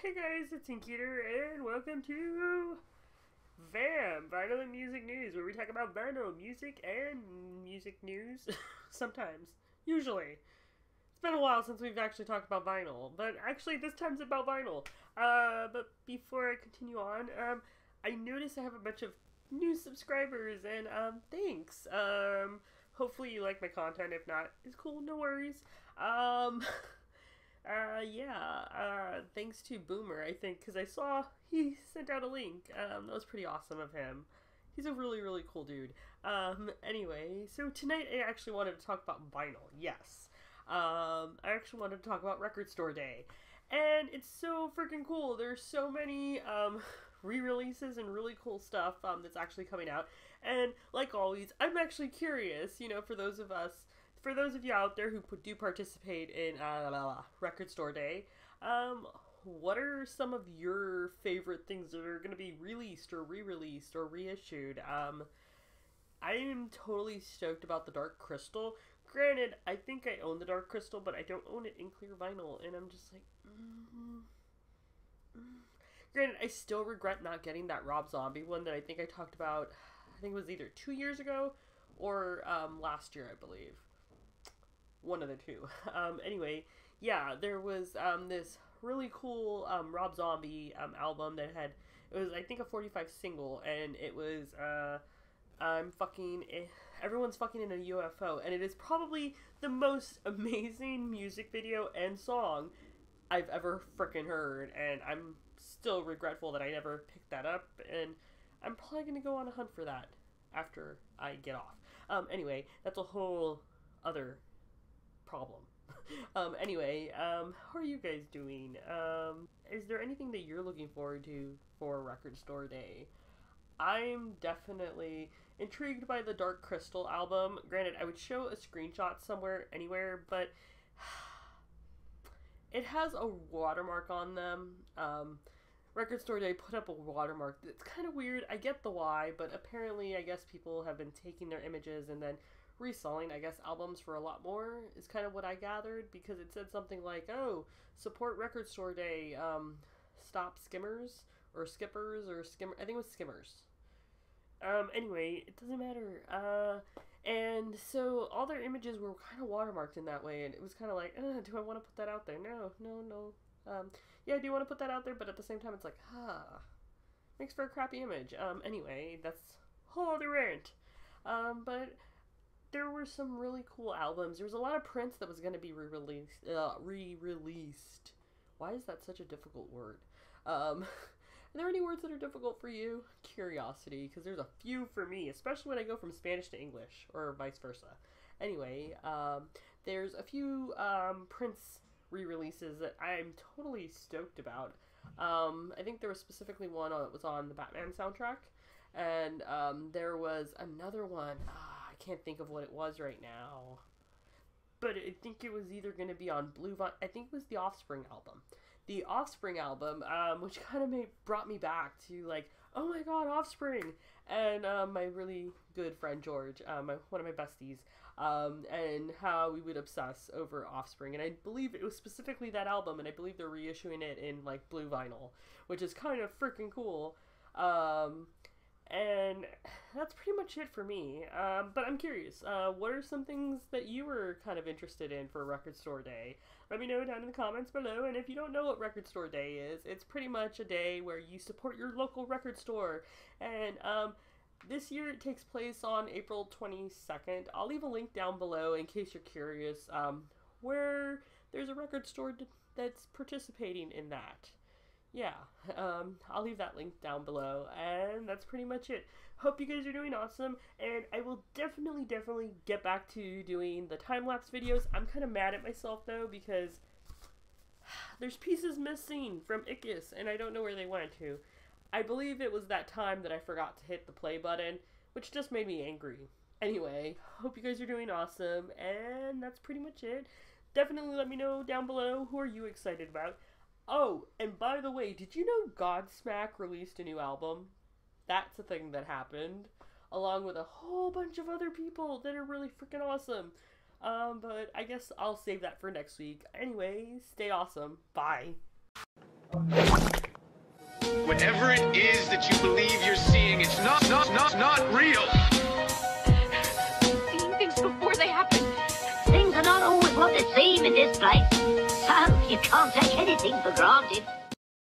Hey guys, it's Inkeater, and welcome to VAMN, Vinyl and Music News, where we talk about vinyl, music, and music news. Sometimes. Usually. It's been a while since we've actually talked about vinyl, but actually this time's about vinyl. But before I continue on, I noticed I have a bunch of new subscribers, and thanks. Hopefully you like my content. If not, it's cool, no worries. Thanks to Boomer, I think, because I saw he sent out a link. That was pretty awesome of him. He's a really, really cool dude. Anyway, so tonight I actually wanted to talk about vinyl, yes. I actually wanted to talk about Record Store Day. And it's so freaking cool. There's so many, re-releases and really cool stuff, that's actually coming out. And, like always, I'm actually curious, for those of you out there who do participate in Record Store Day, what are some of your favorite things that are going to be released or re-released or reissued? I am totally stoked about the Dark Crystal. Granted, I think I own the Dark Crystal, but I don't own it in clear vinyl, and I'm just like, Granted, I still regret not getting that Rob Zombie one that I think I talked about, I think it was either 2 years ago or last year, I believe. One of the two. Anyway, yeah, there was this really cool Rob Zombie album that it was, I think, a 45 single, and it was everyone's fucking in a UFO, and it is probably the most amazing music video and song I've ever frickin' heard, and I'm still regretful that I never picked that up, and I'm probably gonna go on a hunt for that after I get off. Anyway, that's a whole other problem. Anyway, how are you guys doing? Is there anything that you're looking forward to for Record Store Day? I'm definitely intrigued by the Dark Crystal album. Granted, I would show a screenshot somewhere, anywhere, but it has a watermark on them. Record Store Day put up a watermark. It's kind of weird. I get the why, but apparently I guess people have been taking their images and then reselling, I guess, albums for a lot more is kind of what I gathered, because it said something like, oh, support Record Store Day, stop skimmers, or skippers, or skimmer, I think it was skimmers. Anyway, it doesn't matter, and so all their images were kind of watermarked in that way, and it was kind of like, do I want to put that out there? No, yeah, I do want to put that out there, but at the same time, it's like, makes for a crappy image. Anyway, that's a whole other rant, but there were some really cool albums. There was a lot of Prince that was going to be re-released. Why is that such a difficult word? Are there any words that are difficult for you? Curiosity, because there's a few for me, especially when I go from Spanish to English, or vice versa. Anyway, there's a few Prince re-releases that I'm totally stoked about. I think there was specifically one that was on the Batman soundtrack, and there was another one. I can't think of what it was right now, but I think it was either going to be on Blue Vine. I think it was the Offspring album. The Offspring album, which kind of brought me back to, like, oh my god, Offspring! And my really good friend George, one of my besties, and how we would obsess over Offspring. And I believe it was specifically that album, and I believe they're reissuing it in, like, blue vinyl, which is kind of freaking cool. And that's pretty much it for me. But I'm curious, what are some things that you were kind of interested in for Record Store Day? Let me know down in the comments below. And if you don't know what Record Store Day is, it's pretty much a day where you support your local record store. And this year it takes place on April 22nd. I'll leave a link down below in case you're curious, where there's a record store that's participating in that. Yeah, I'll leave that link down below, and that's pretty much it. Hope you guys are doing awesome, and I will definitely get back to doing the time-lapse videos. I'm kind of mad at myself, though, because there's pieces missing from Ickis, and I don't know where they went to. I believe it was that time that I forgot to hit the play button, which just made me angry. Anyway, hope you guys are doing awesome, and that's pretty much it. Definitely let me know down below, who are you excited about? Oh, and by the way, did you know Godsmack released a new album? That's a thing that happened, along with a whole bunch of other people that are really freaking awesome. But I guess I'll save that for next week. Anyway, stay awesome. Bye. Whatever it is that you believe you're seeing, it's not real. Seeing things before they happen. Things are not always what they seem in this place. So you can't take anything for granted.